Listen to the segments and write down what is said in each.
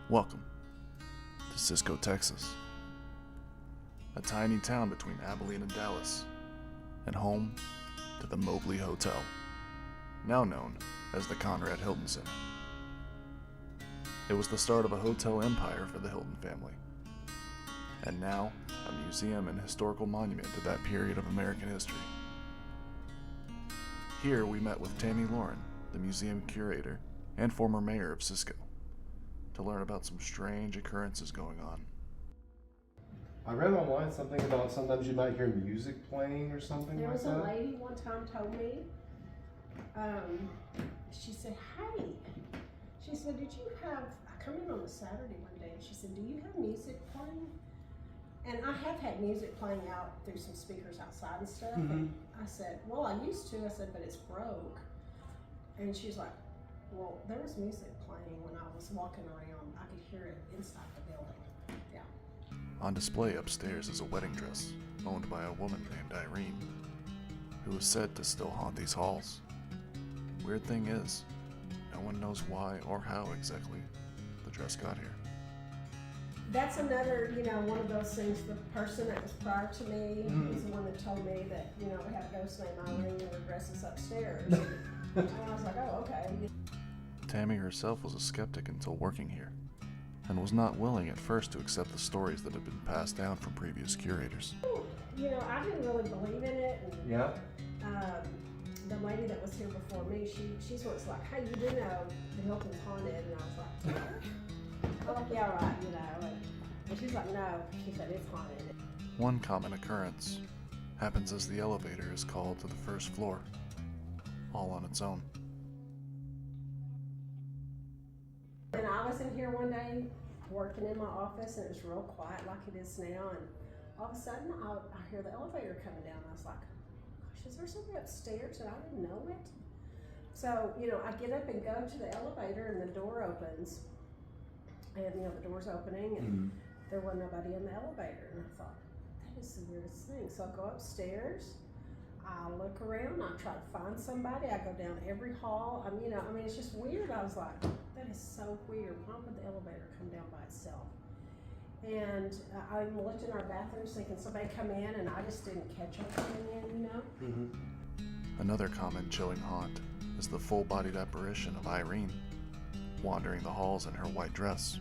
Welcome to Cisco, Texas, a tiny town between Abilene and Dallas, and home to the Mobley Hotel, now known as the Conrad Hilton Center. It was the start of a hotel empire for the Hilton family, and now a museum and historical monument to that period of American history. Here we met with Tammy Lauren, the museum curator and former mayor of Cisco, to learn about some strange occurrences going on. I read online something about sometimes you might hear music playing or something There like was that. a lady one time told me, she said, hey, she said, did you have, I come in on a Saturday one day, and she said, do you have music playing? And I have had music playing out through some speakers outside and stuff. And I said, well, I used to. I said, but it's broke. And she's like, well, there was music playing when I was walking around. I could hear it inside the building. Yeah. On display upstairs is a wedding dress owned by a woman named Irene, who is said to still haunt these halls. Weird thing is, no one knows why or how exactly the dress got here. That's another, one of those things. The person that was prior to me was the one that told me that, we had a ghost named Irene and her dress is upstairs. And I was like, oh, okay. Tammy herself was a skeptic until working here, and was not willing at first to accept the stories that had been passed down from previous curators. I didn't really believe in it. And, Yeah. the lady that was here before me, she's what's like, hey, you do know the Hilton's haunted? And I was like, oh, yeah, right, And she's like, no. She said, it's haunted. One common occurrence happens as the elevator is called to the first floor, all on its own. And I was in here one day working in my office, and it was real quiet like it is now, and all of a sudden I hear the elevator coming down. I was like, gosh, is there somebody upstairs and I didn't know it? So, I get up and go to the elevator, and the door opens, and the door's opening, and there wasn't nobody in the elevator, and I thought, that is the weirdest thing. So I go upstairs, I look around, I try to find somebody, I go down every hall. It's just weird. I was like, that is so weird. Why would the elevator come down by itself? And I looked in our bathrooms thinking somebody come in, and I just didn't catch them coming in, Another common chilling haunt is the full-bodied apparition of Irene, wandering the halls in her white dress.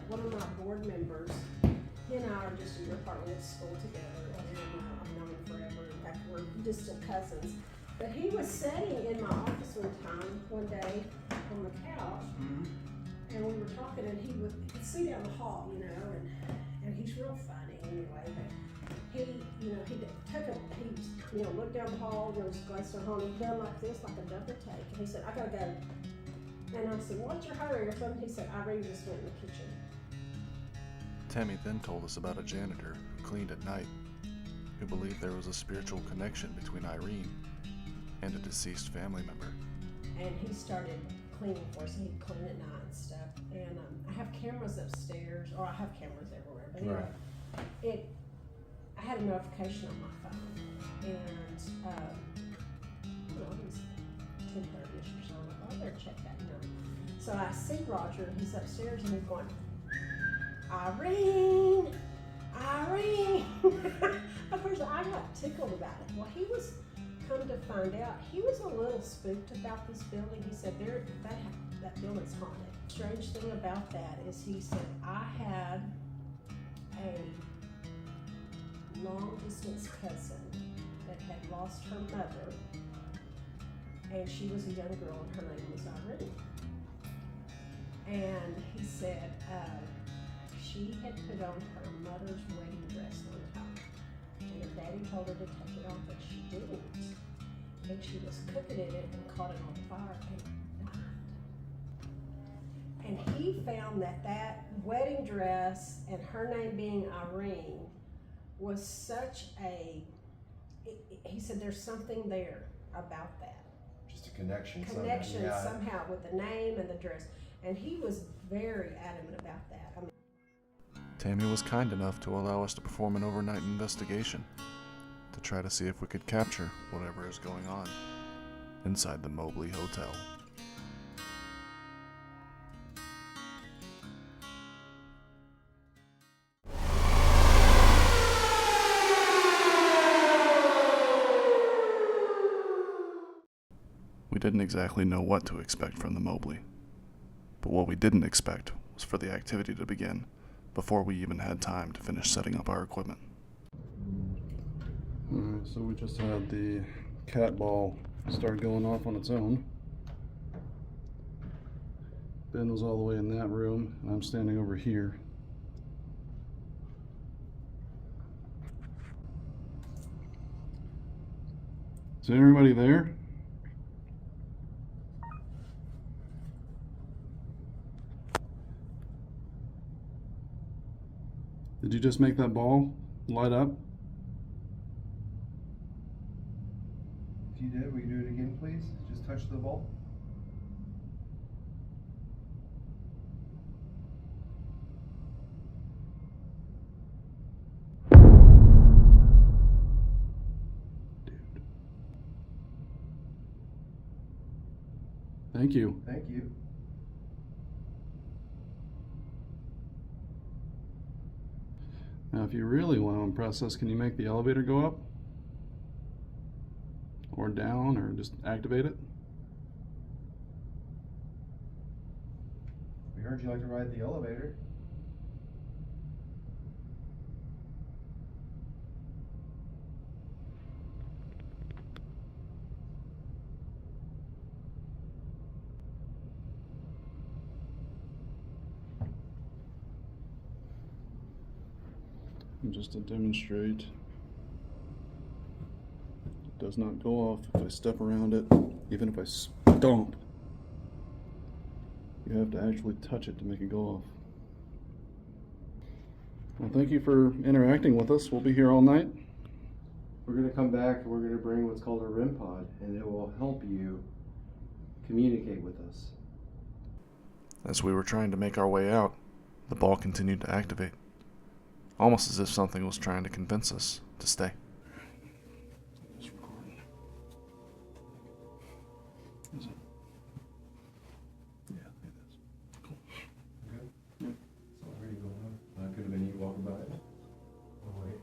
One of my board members, he and I are just a year apart. We went to school together, and I've known him forever. In fact, we're distant cousins. But he was sitting in my office one day on the couch, and we were talking, and he would see down the hall, and he's real funny anyway. But he looked down the hall, and was glanced at home, and he done like this, like a double take, and he said, I gotta go. And I said, what's your hurry or something? He said, Irene just went in the kitchen. Tammy then told us about a janitor who cleaned at night, who believed there was a spiritual connection between Irene and a deceased family member. And he started cleaning for us, and he'd clean at night and stuff. And I have cameras upstairs, or I have cameras everywhere, but anyway, I had a notification on my phone, and it was 10:30ish or so. I better check that, So I see Roger, and he's upstairs, and he's going, Irene! Of course, I got tickled about it. Well, he was, come to find out, he was a little spooked about this building. He said, that building's haunted. Strange thing about that is he said, I had a long distance cousin that had lost her mother, and she was a young girl, and her name was Irene. And he said she had put on her mother's wedding dress one time, and her daddy told her to take it off, but she didn't. And she was cooking in it and caught it on fire and died. And he found that wedding dress and her name being Irene was such he said there's something there about that. Just a connection somehow with the name and the dress. And he was very adamant about that. Tammy was kind enough to allow us to perform an overnight investigation to try to see if we could capture whatever is going on inside the Mobley Hotel. didn't exactly know what to expect from the Mobley. But what we didn't expect was for the activity to begin before we even had time to finish setting up our equipment. Alright, so we just had the cat ball start going off on its own. Ben was all the way in that room, and I'm standing over here. Is everybody there? Did you just make that ball light up? If you did, will you do it again, please? Just touch the ball. Thank you. Thank you. Now, if you really want to impress us, can you make the elevator go up? Or down, or just activate it? We heard you like to ride the elevator. And just to demonstrate, it does not go off if I step around it, even if I stomp. You have to actually touch it to make it go off. Well, thank you for interacting with us. We'll be here all night. We're going to come back and we're going to bring what's called a REM pod, and it will help you communicate with us. As we were trying to make our way out, the ball continued to activate, almost as if something was trying to convince us to stay. It's recording. Is it? Yeah, it is. Cool. Good? Yep. So where are you going? Could have been you walking by it. Oh, wait.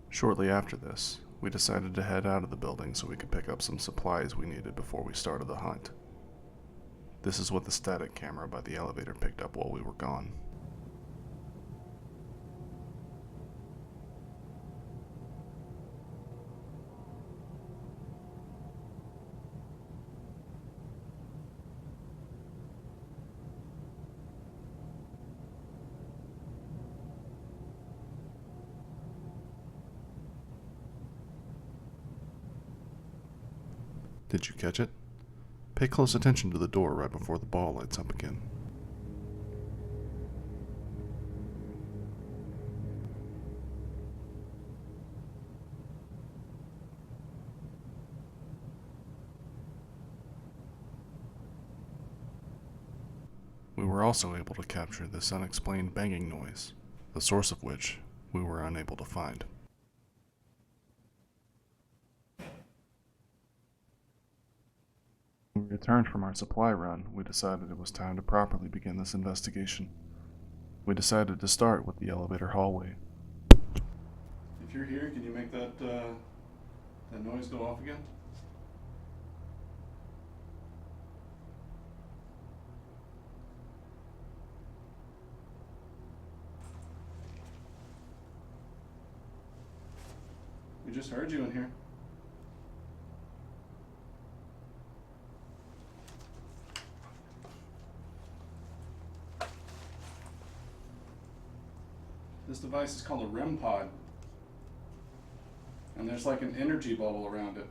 Shortly after this, we decided to head out of the building so we could pick up some supplies we needed before we started the hunt. This is what the static camera by the elevator picked up while we were gone. Did you catch it? Pay close attention to the door right before the ball lights up again. We were also able to capture this unexplained banging noise, the source of which we were unable to find. When we returned from our supply run, we decided it was time to properly begin this investigation. We decided to start with the elevator hallway. If you're here, can you make that noise go off again? We just heard you in here. This device is called a REM pod. And there's like an energy bubble around it.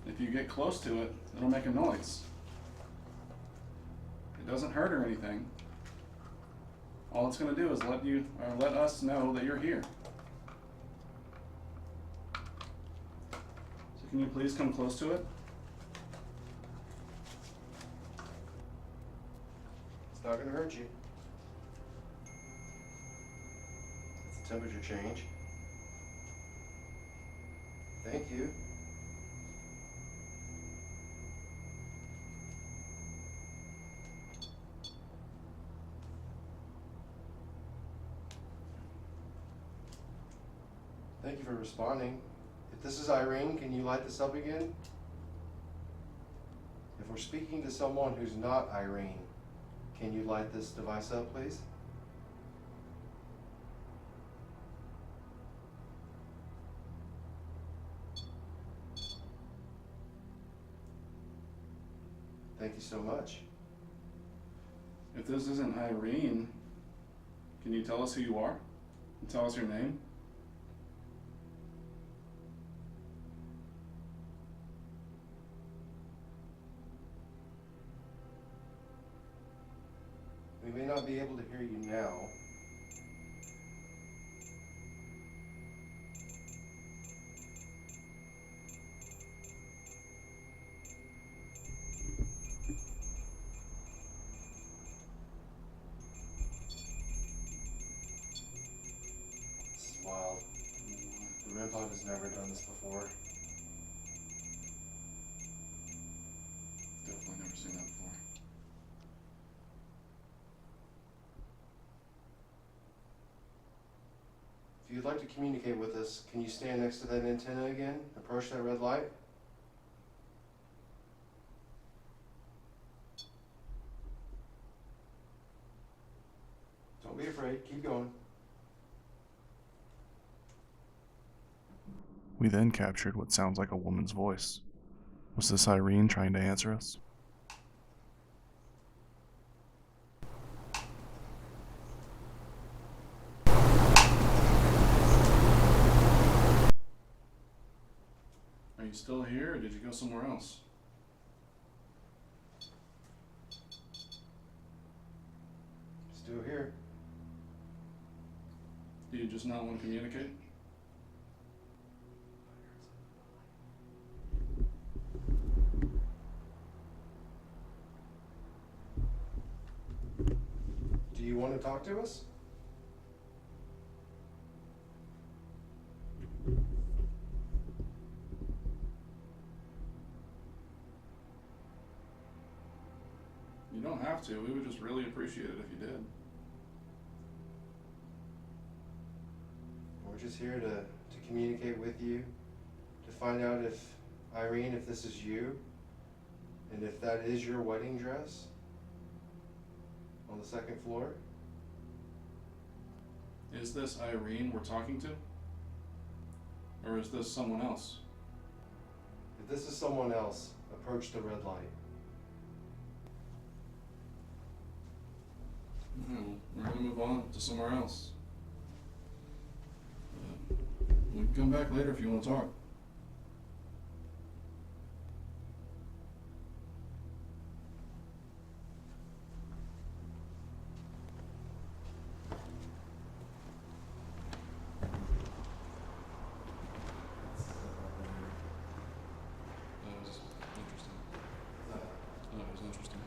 If you get close to it, it'll make a noise. It doesn't hurt or anything. All it's going to do is let us know that you're here. So can you please come close to it? It's not going to hurt you. It's a temperature change. Thank you. Thank you for responding. If this is Irene, can you light this up again? If we're speaking to someone who's not Irene, can you light this device up, please? Thank you so much. If this isn't Irene, can you tell us who you are? And tell us your name? We may not be able to hear you now. This is wild. The REM pod has never done this before. Definitely never seen that before. If you'd like to communicate with us, can you stand next to that antenna again? Approach that red light. Don't be afraid, keep going. We then captured what sounds like a woman's voice. Was this Irene trying to answer us? Are you still here, or did you go somewhere else? Still here. Do you just not want to communicate? Do you want to talk to us? You don't have to. We would just really appreciate it if you did. We're just here to communicate with you, to find out if, Irene, if this is you, and if that is your wedding dress on the second floor. Is this Irene we're talking to? Or is this someone else? If this is someone else, approach the red light. No, we're gonna move on to somewhere else. We can come back later if you want to talk. That was interesting. That was interesting.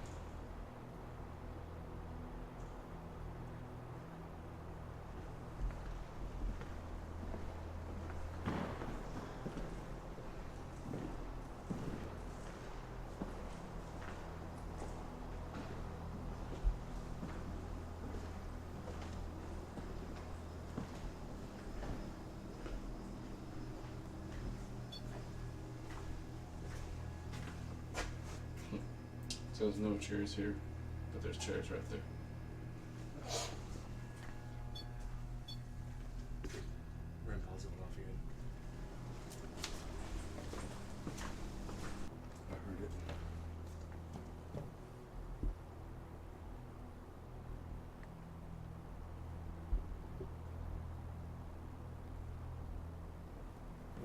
So there's no chairs here, but there's chairs right there. REM pod's going off again. I heard it.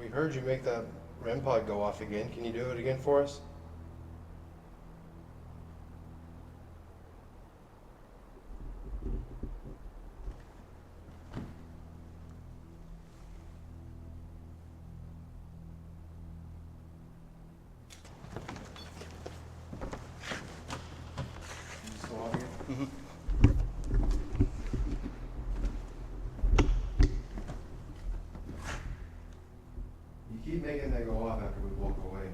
We heard you make that REM pod go off again. Can you do it again for us? Still on again? You keep making that go off after we walk away.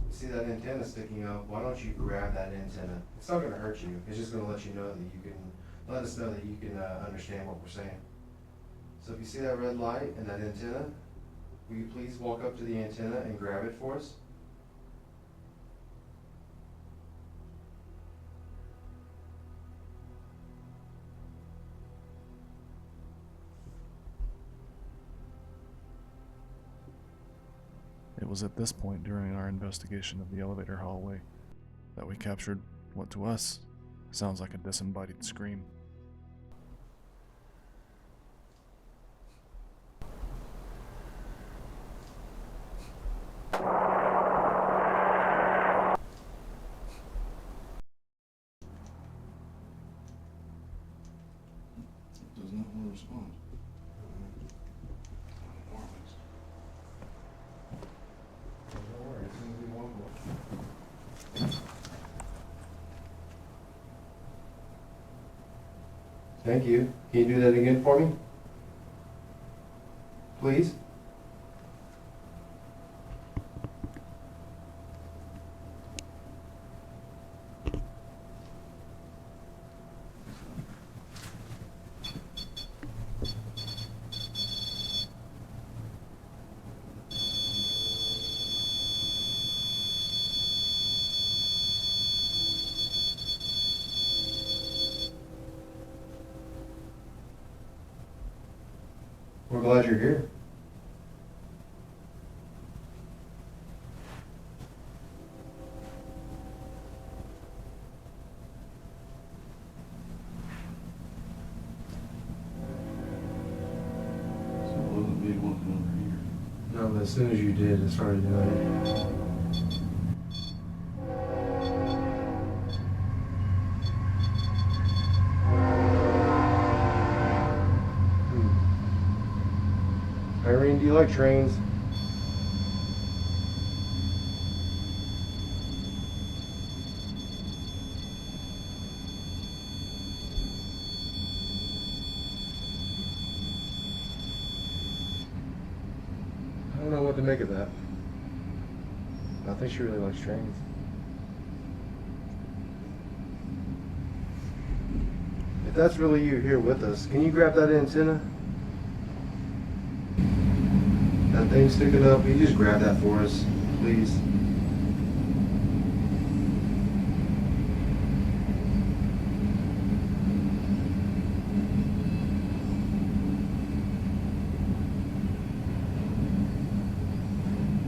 See that antenna sticking up? Why don't you grab that antenna? It's not gonna hurt you. It's just gonna let you know that you can, let us know that you can understand what we're saying. So if you see that red light and that antenna, will you please walk up to the antenna and grab it for us? It was at this point during our investigation of the elevator hallway that we captured what to us sounds like a disembodied scream. Does not want to respond. Don't worry, it's gonna be one more. Thank you. Can you do that again for me? Please? We're glad you're here. So it wasn't me walking over here. No, but as soon as you did, it started doing it. Irene, do you like trains? I don't know what to make of that. I think she really likes trains. If that's really you here with us, can you grab that antenna? That thing sticking up, will you just grab that for us, please?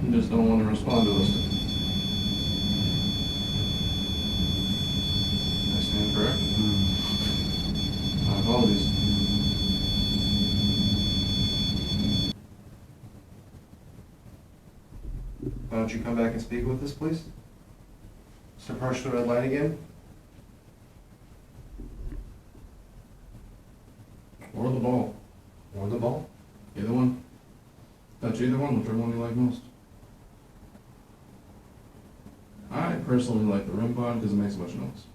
You just don't want to respond to us. I stand correct? My apologies. Why don't you come back and speak with us, please? Just approach the red light again. Or the ball. Or the ball. Either one. Touch either one, whichever one you like most. I personally like the rim pod because it makes a bunch of noise.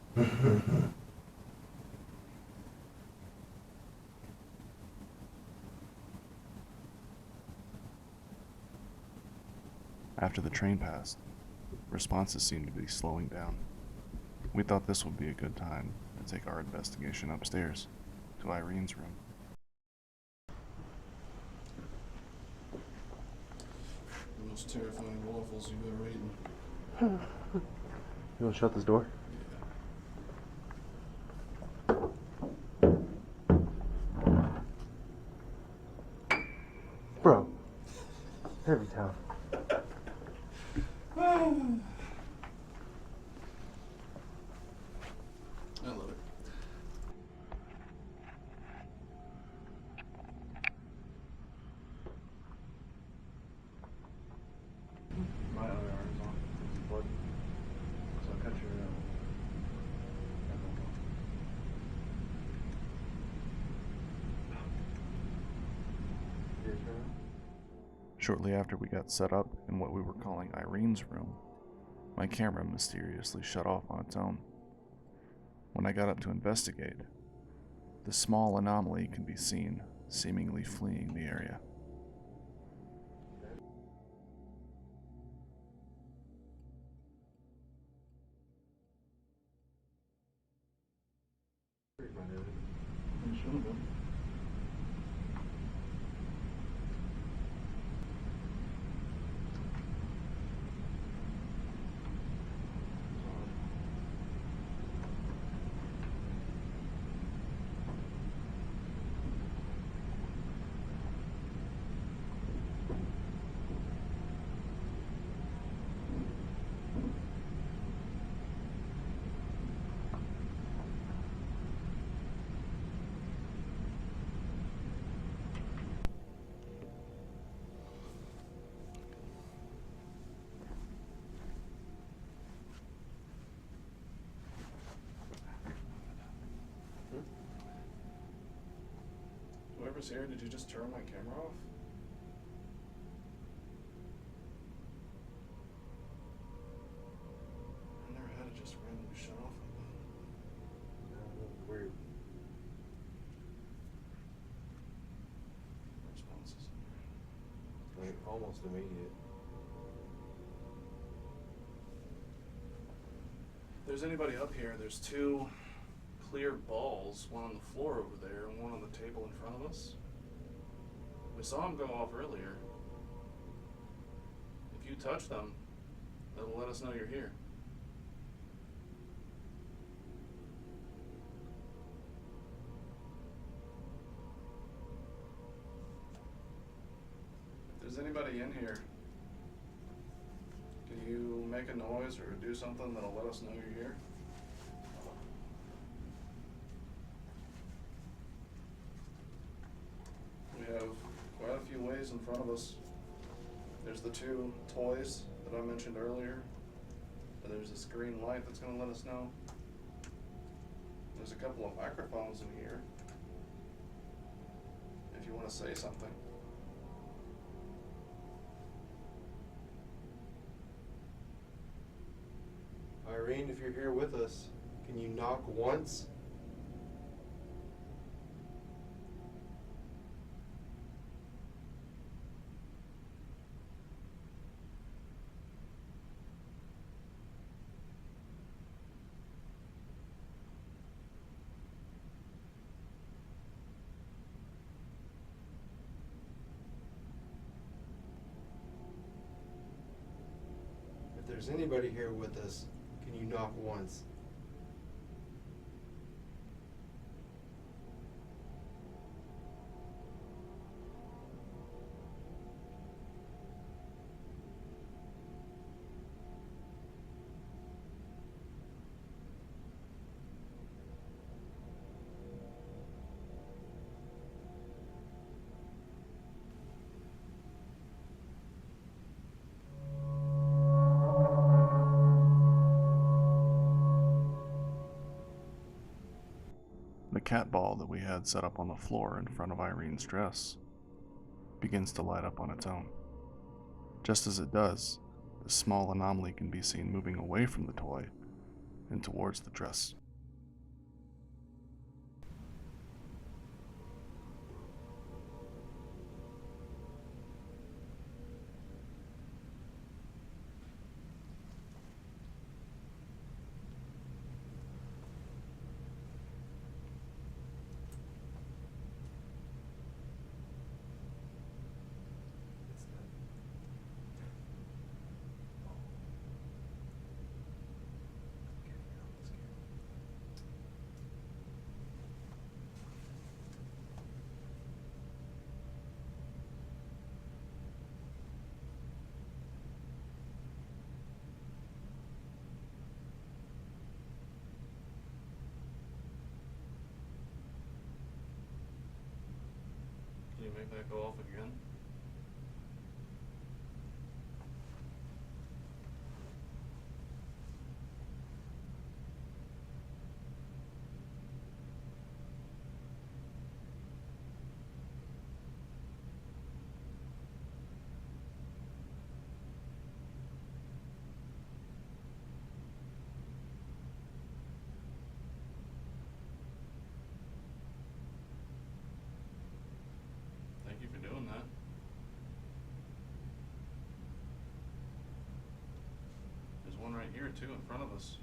After the train passed, responses seemed to be slowing down. We thought this would be a good time to take our investigation upstairs to Irene's room. The most terrifying waffles you've ever eaten. You want to shut this door? Bro, every time. I love it. My other arm is on. It's bloody. So I cut your Shortly after we got set up in what we were calling Irene's room, my camera mysteriously shut off on its own. When I got up to investigate, the small anomaly can be seen seemingly fleeing the area. camera's here. Did you just turn my camera off? I never had it just randomly shut off like that. No, that's weird. Responses. Like almost immediate. If there's anybody up here, there's two clear balls, one on the floor over there and one on the table in front of us. We saw them go off earlier. If you touch them, that'll let us know you're here. If there's anybody in here, can you make a noise or do something that'll let us know you're here? We have quite a few ways in front of us. There's the two toys that I mentioned earlier. And there's this green light that's going to let us know. There's a couple of microphones in here if you want to say something. Irene, if you're here with us, can you knock once? If there's anybody here with us, can you knock once? The cat ball that we had set up on the floor in front of Irene's dress begins to light up on its own. Just as it does, the small anomaly can be seen moving away from the toy and towards the dress. Can you make that go off again? Thank you for doing that. There's one right here too in front of us.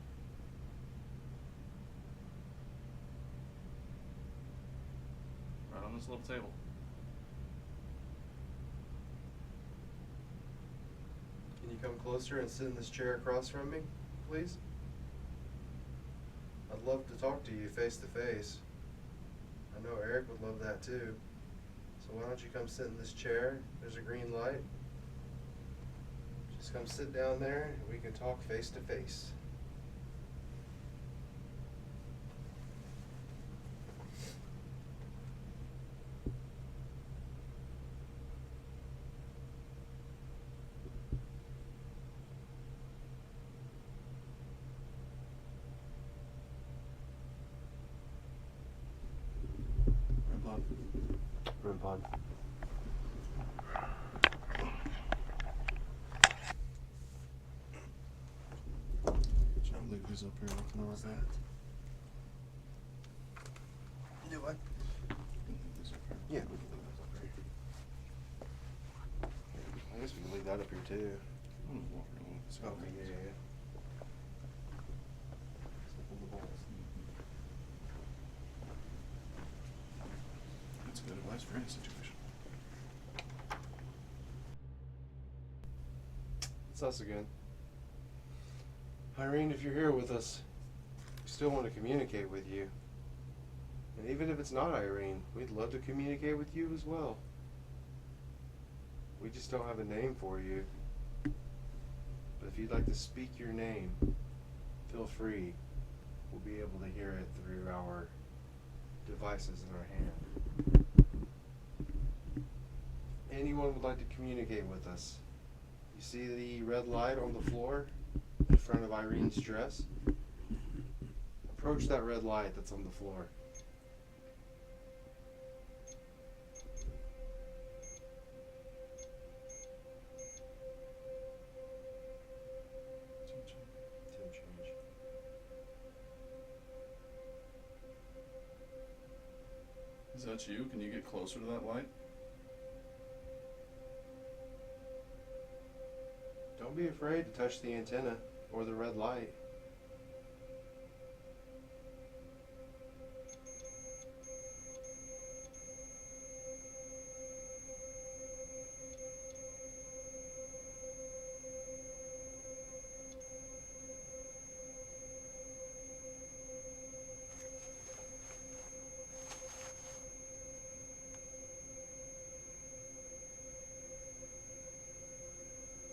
Right on this little table. Can you come closer and sit in this chair across from me, please? I'd love to talk to you face to face. I know Eric would love that too. So why don't you come sit in this chair? There's a green light. Just come sit down there and we can talk face to face. Right, Bob? From pod. Should I leave these up here looking over that? Do what? These up here. Yeah, we can leave those up here. I guess we can leave that up here too. I'm gonna walk around with this. Okay, yeah. That's good advice for any situation. It's us again. Irene, if you're here with us, we still want to communicate with you. And even if it's not Irene, we'd love to communicate with you as well. We just don't have a name for you. But if you'd like to speak your name, feel free. We'll be able to hear it through our devices in our hand. Anyone would like to communicate with us? You see the red light on the floor in front of Irene's dress? Approach that red light that's on the floor. Tim change. Is that you? Can you get closer to that light? Don't be afraid to touch the antenna or the red light.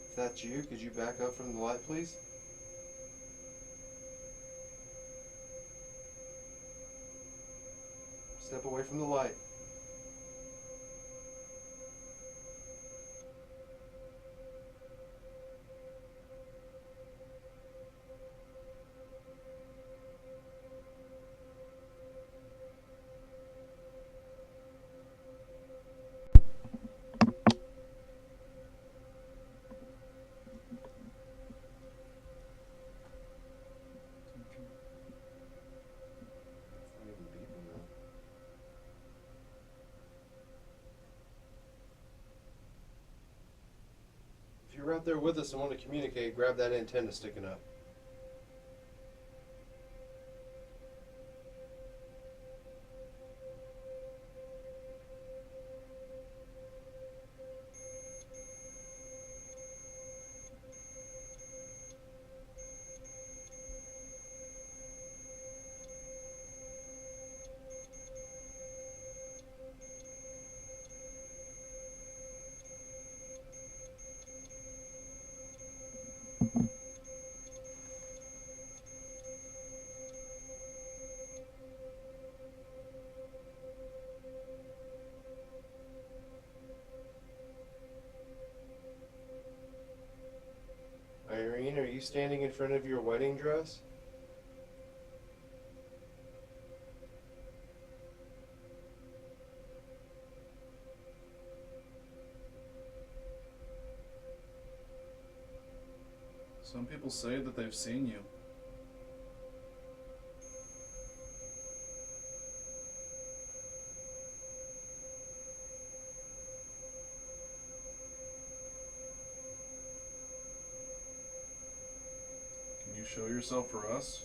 If that's you, could you back up from the light, please? Step away from the light. If you're out there with us and want to communicate, grab that antenna sticking up. Irene, are you standing in front of your wedding dress? Some people say that they've seen you. Can you show yourself for us?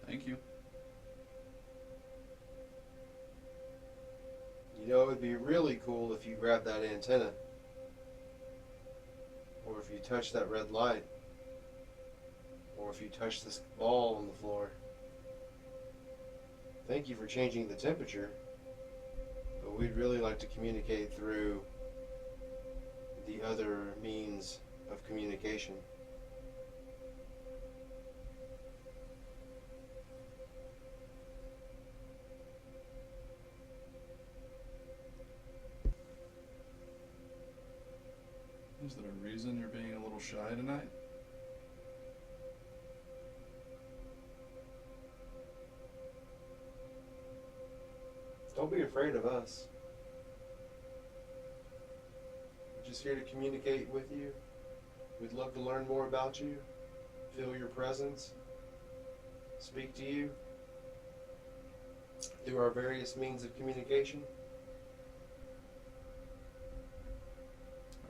Thank you. You know, it would be really cool if you grabbed that antenna. Or if you touch that red light. Or if you touch this ball on the floor. thank you for changing the temperature, but we'd really like to communicate through the other means of communication. Is there a reason you're being a little shy tonight? Don't be afraid of us. We're just here to communicate with you. We'd love to learn more about you, feel your presence, speak to you through our various means of communication.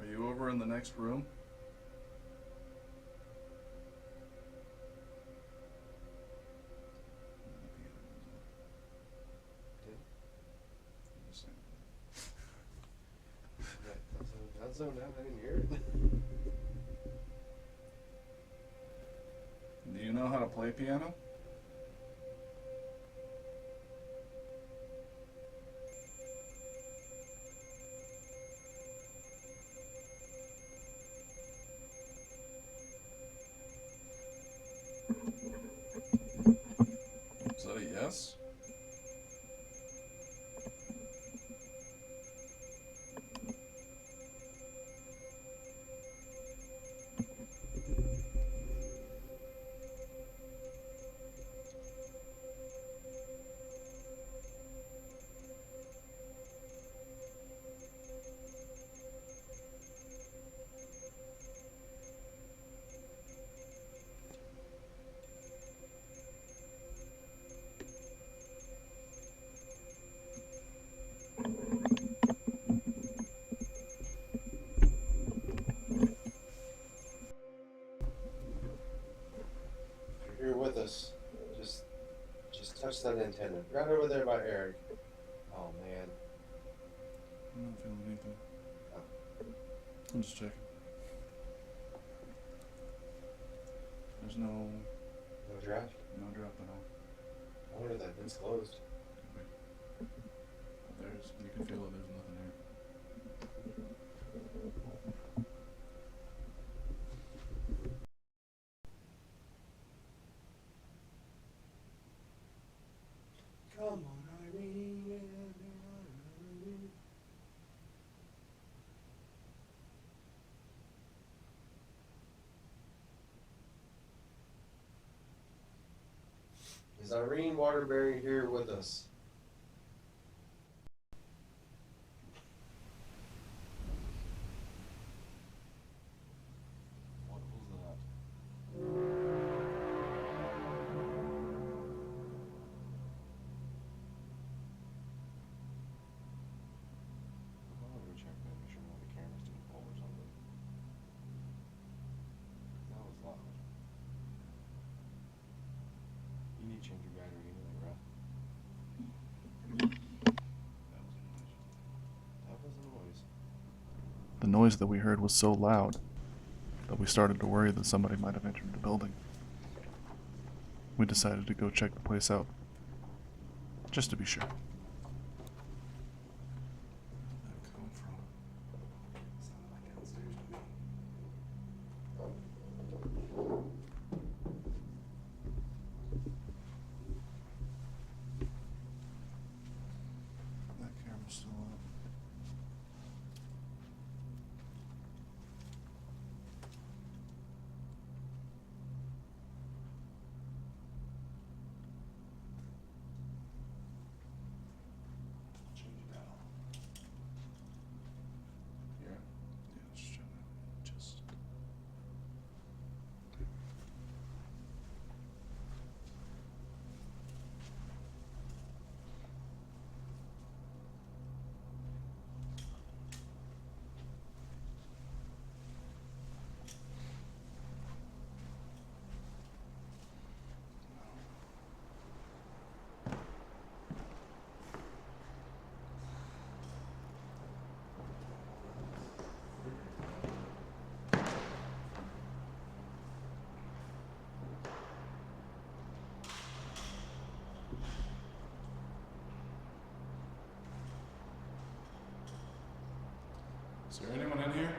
Are you over in the next room? That zoned out, I didn't hear it. Do you know how to play piano? Is that a yes? If you're here with us, just touch that antenna. Right over there by Eric. Oh man. I'm not feeling anything. Oh. I'm just checking. There's no No draft? drop at all. I wonder if that vent's closed. There's, you can feel it, there's nothing here. Come on, Irene. Is Irene Waterbury here with us? What was that? I'll go check that, make sure the camera's didn't pull or something. That was loud. You need to change your battery anyway, bro. That was a noise. The noise that we heard was so loud that we started to worry that somebody might have entered the building. We decided to go check the place out, just to be sure. Where'd that come from? Sounded like downstairs to me. That camera's still up. Is there anyone in here?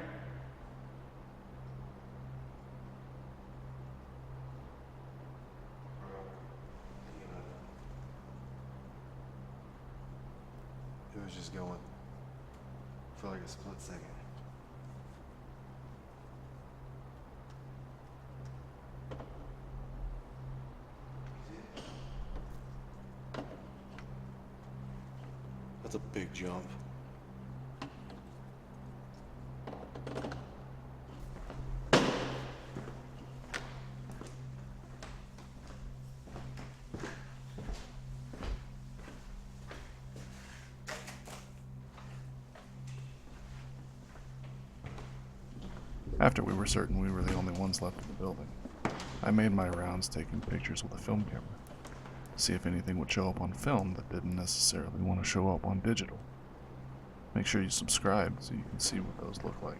It was just going for like a split second. That's a big jump. After we were certain we were the only ones left in the building, I made my rounds taking pictures with a film camera, to see if anything would show up on film that didn't necessarily want to show up on digital. Make sure you subscribe so you can see what those look like,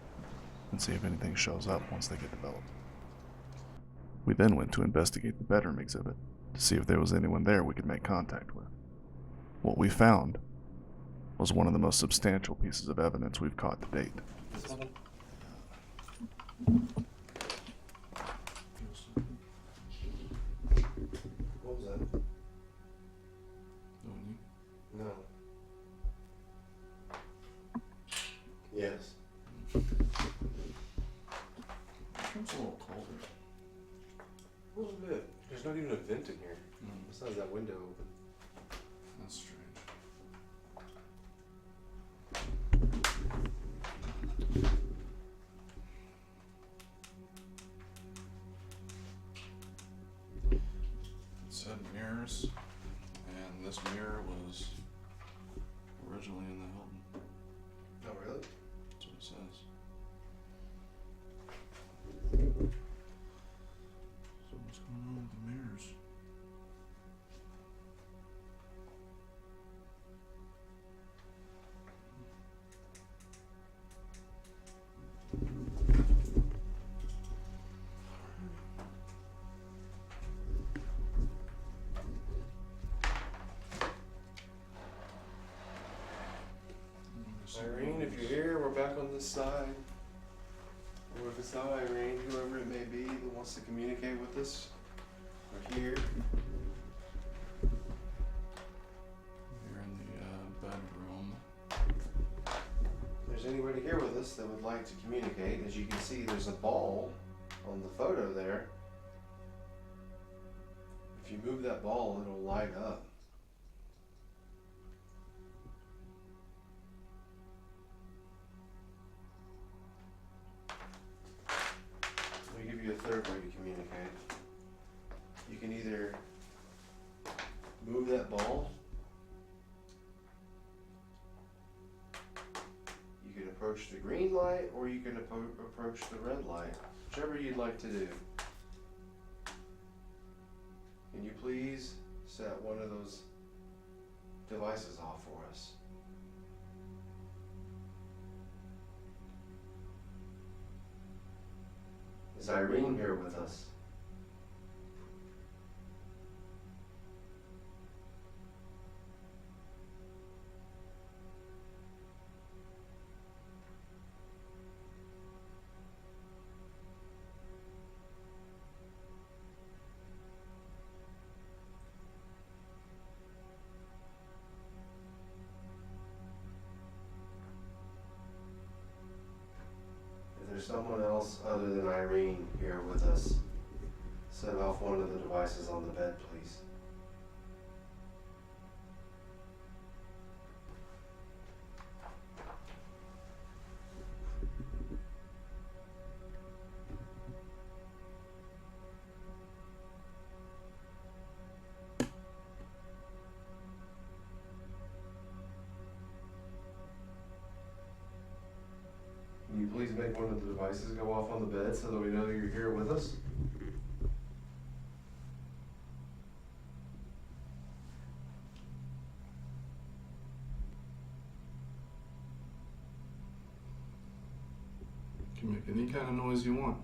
and see if anything shows up once they get developed. We then went to investigate the bedroom exhibit, to see if there was anyone there we could make contact with. What we found was one of the most substantial pieces of evidence we've caught to date. What was that? No. Yes. It's a little colder. A little bit. There's not even a vent in here. Besides that window open. That's strange. It said mirrors, and this mirror was originally in the Hilton. Oh, really? That's what it says. So what's going on with the mirrors? Irene, if you're here, we're back on this side. Or if it's not Irene, whoever it may be that wants to communicate with us, we're here. You're in the bedroom. If there's anybody here with us that would like to communicate, as you can see, there's a ball on the photo there. If you move that ball, it'll light up. Let me give you a third way to communicate. You can either move that ball, you can approach the green light, or you can approach the red light, whichever you'd like to do. Can you please set one of those devices off for us? Is Irene here with us? If there's someone else other than Irene here with us, set off one of the devices on the bed, please. Can you please make one of the devices go off on the bed so that we know you're here with us? You can make any kind of noise you want.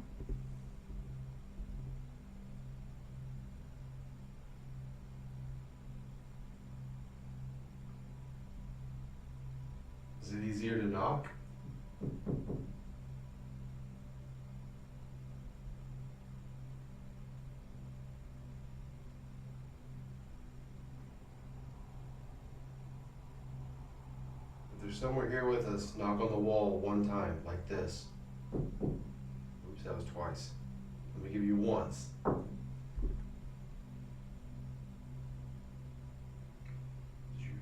Is it easier to knock? somewhere here with us, knock on the wall one time, like this. Oops, that was twice. Let me give you once. Did you hear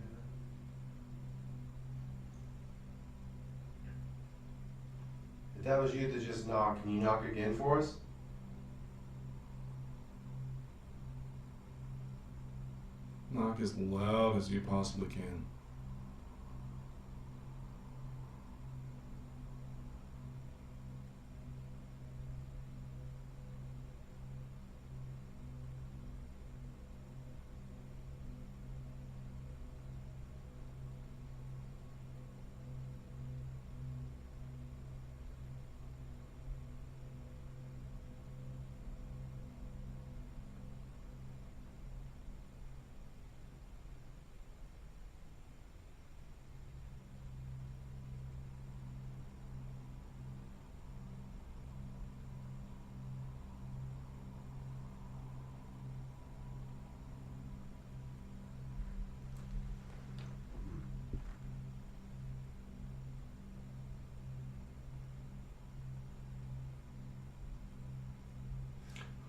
that? If that was you that just knocked, can you knock again for us? Knock as loud as you possibly can.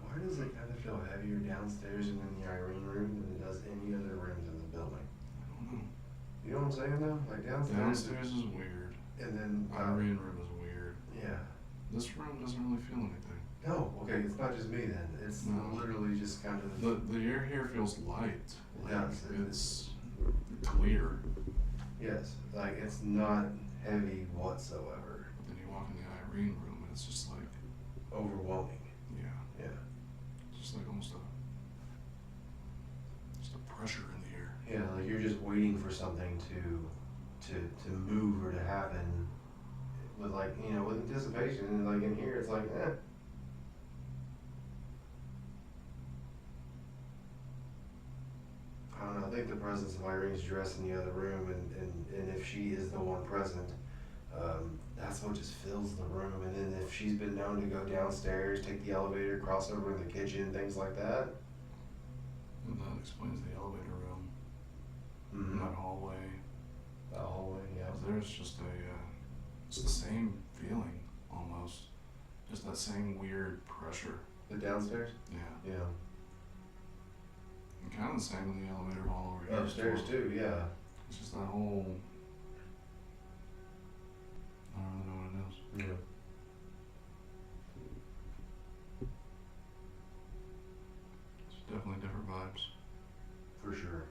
Why does it kind of feel heavier downstairs and in the Irene room than it does any other rooms in the building? I don't know. You know what I'm saying though? Like Downstairs is weird. and then Irene room is weird. yeah. This room doesn't really feel anything. No, okay, it's not just me then. It's No. literally just kind of The air here feels light. Like Yes, it's clear. yes, like it's not heavy whatsoever. But then you walk in the Irene room and it's just like, Overwhelming. yeah, Yeah. it's just like almost just a pressure in the air. Yeah, like you're just waiting for something to move or to happen with like, you know, with anticipation. And like in here it's like, eh. I don't know, I think the presence of Irene's dress in the other room and if she is the one present, that's what just fills the room. And then if she's been known to go downstairs, take the elevator, cross over in the kitchen, things like that. And that explains the elevator room, Mm-hmm. that hallway. That hallway, yeah. There's just it's the same feeling almost. Just that same weird pressure. The downstairs? Yeah. Yeah. And kind of the same in the elevator hall over here. Upstairs as well. too, yeah. It's just that whole, I don't really know what it is. Yeah. It's definitely different vibes. For sure.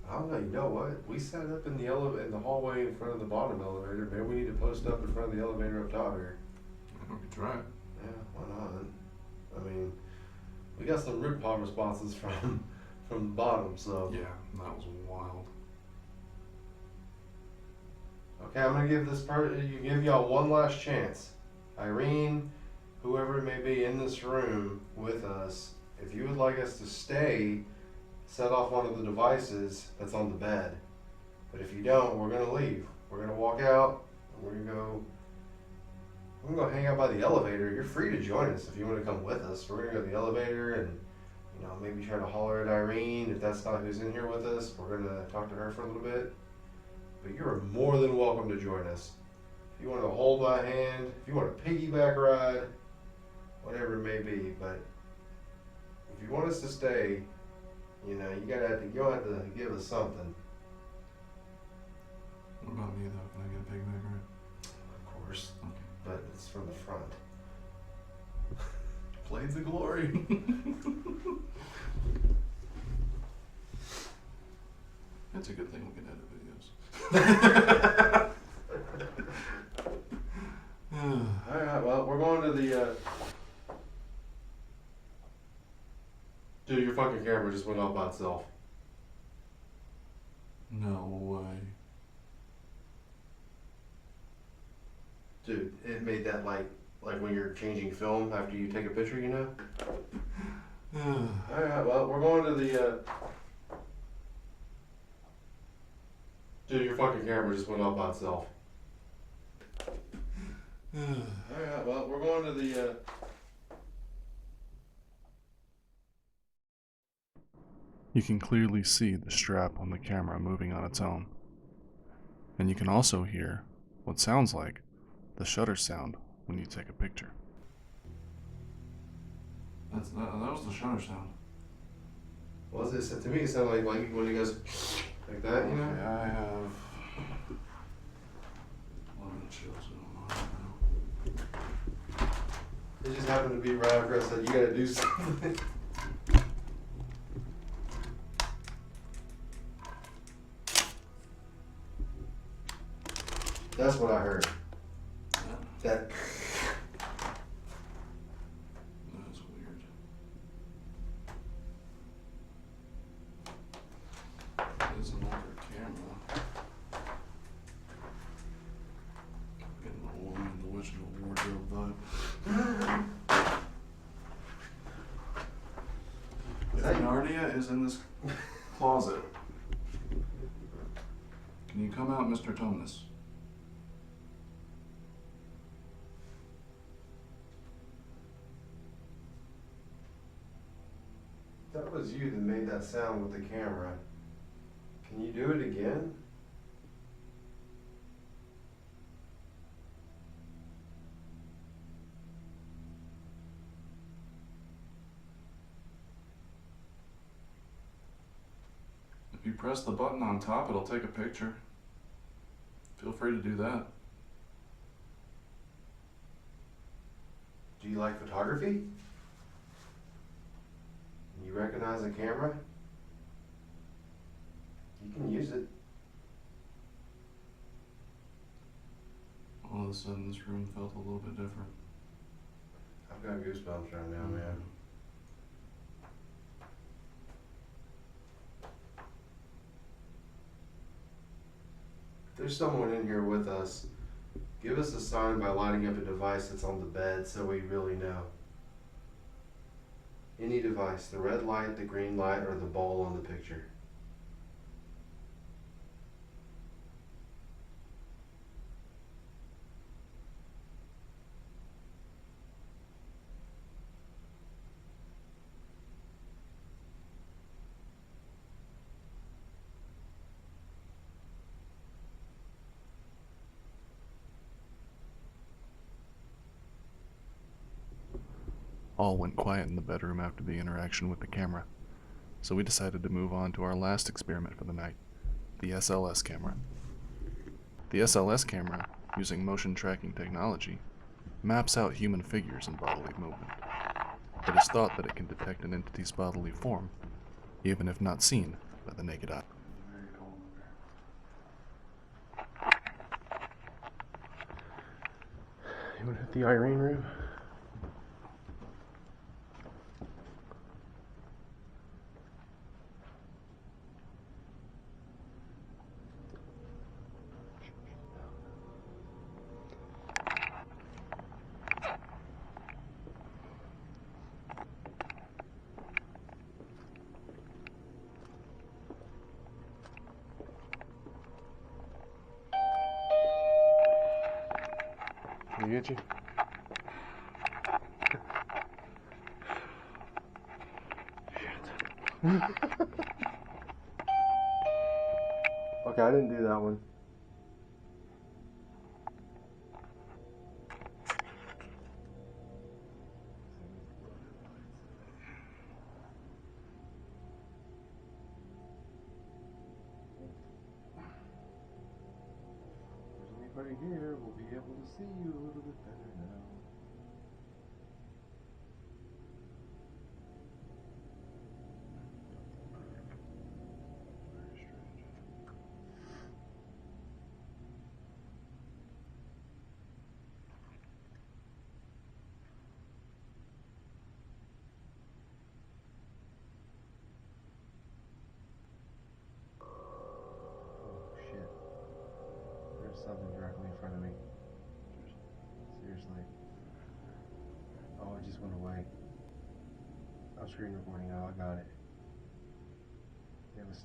I don't know, you know what? We sat up in the in the hallway in front of the bottom elevator. Maybe we need to post up in front of the elevator up top here. I hope you try it. Yeah, why not? I mean, we got some root palm responses from the bottom, so. Yeah, that was wild. Okay, I'm gonna give give y'all one last chance. Irene, whoever it may be in this room with us, if you would like us to stay, set off one of the devices that's on the bed. But if you don't, we're gonna leave. We're gonna walk out, and we're gonna go hang out by the elevator. You're free to join us if you want to come with us. We're gonna go to the elevator and, you know, maybe try to holler at Irene. If that's not who's in here with us, we're gonna talk to her for a little bit. But you're more than welcome to join us. If you want to hold my hand, if you want a piggyback ride, whatever it may be. But if you want us to stay, you know, you're gonna have to give us something. What about me though? Can I get a piggyback ride? Of course, Okay. but it's from the front. Blades of glory. It's a good thing we can edit videos. Alright, well, we're going to the, Dude, your fucking camera just went off by itself. No way. Dude, it made that like when you're changing film after you take a picture, you know? Alright, well, we're going to the, Dude, your fucking camera just went off by itself. Alright, well, we're going to the, You can clearly see the strap on the camera moving on its own. And you can also hear what sounds like the shutter sound when you take a picture. That was the shutter sound. Was it? So to me, it sounded like when it goes like that, you know? Okay, I have a lot of chills going on right now. It just happened to be right after I said, you gotta do something. That's what I heard. That. That's weird. There's an older camera. Getting a woman in the original wardrobe vibe. Is that Narnia is in this closet. Can you come out, Mr. Tumnus? That was you that made that sound with the camera. Can you do it again? If you press the button on top, it'll take a picture. Feel free to do that. Do you like photography? You recognize the camera? You can use it. All of a sudden, this room felt a little bit different. I've got goosebumps right now, man. If there's someone in here with us, give us a sign by lighting up a device that's on the bed so we really know. Any device, the red light, the green light, or the ball on the picture. All went quiet in the bedroom after the interaction with the camera, so we decided to move on to our last experiment for the night, the SLS camera. The SLS camera, using motion tracking technology, maps out human figures and bodily movement. It is thought that it can detect an entity's bodily form, even if not seen by the naked eye. You want to hit the Irene room? Can you get you? Okay, I didn't do that one. If there's anybody here, we'll be able to see you a little bit better now. Very strange. Oh shit. There's something directly in front of me. Seriously. Oh, it just went away. I'm screen recording now, I got it.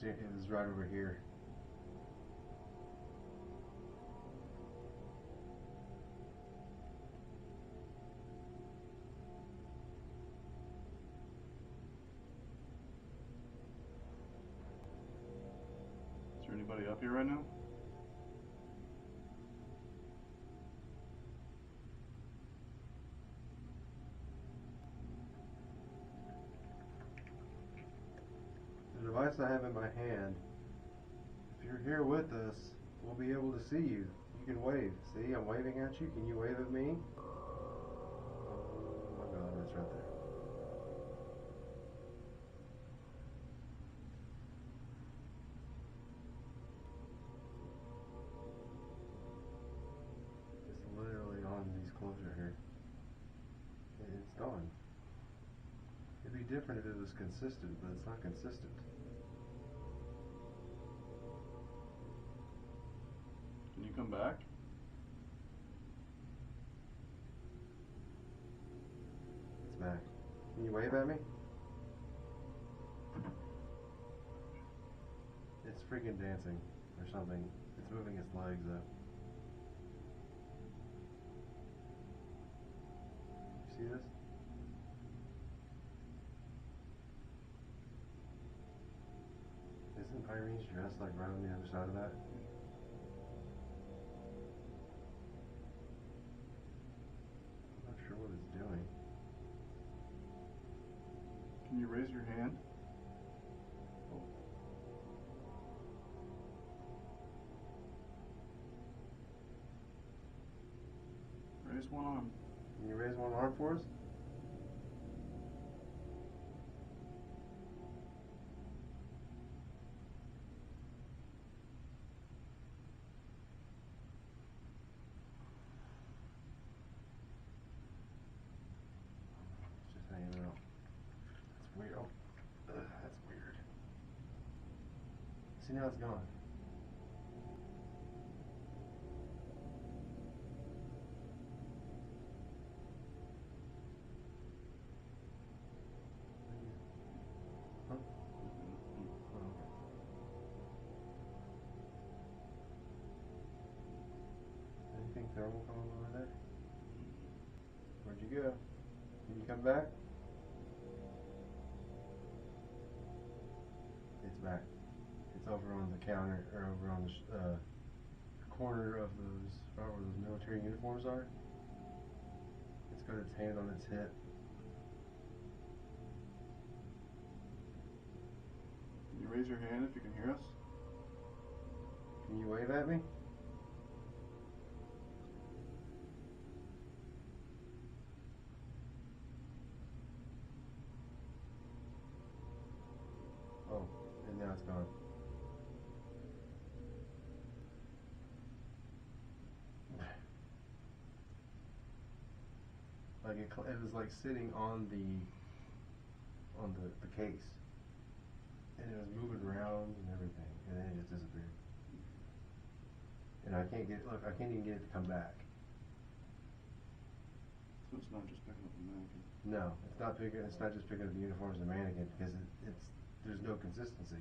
It was right over here. anybody up here right now? The device I have in my hand, if you're here with us, we'll be able to see you. You can wave. See, I'm waving at you. Can you wave at me? Oh my God, it's right there. It's literally on these closure here. It's gone. It'd be different if it was consistent, but it's not consistent. Can you come back? It's back. Can you wave at me? It's freaking dancing or something. It's moving its legs up. You see this? Isn't Irene's dress like right on the other side of that? I'm not sure what it's doing. Can you raise your hand? Oh. Raise one arm. Can you raise one arm for us? It's just hanging out. That's weird. Oh, that's weird. See, now it's gone. Huh? Oh, okay. Anything thermal coming over there? Where'd you go? Can you come back? It's back. It's over on the counter, or over on the corner of those, right where those military uniforms are. It's got its hand on its hip. Can you raise your hand if you can hear us? Can you wave at me? Oh, and now it's gone. Like it was like sitting on the case, and it was moving around and everything, and then it just disappeared. And I can't even get it to come back. So it's not just picking up the mannequin. No, it's not just picking up the uniforms and the mannequin because there's no consistency.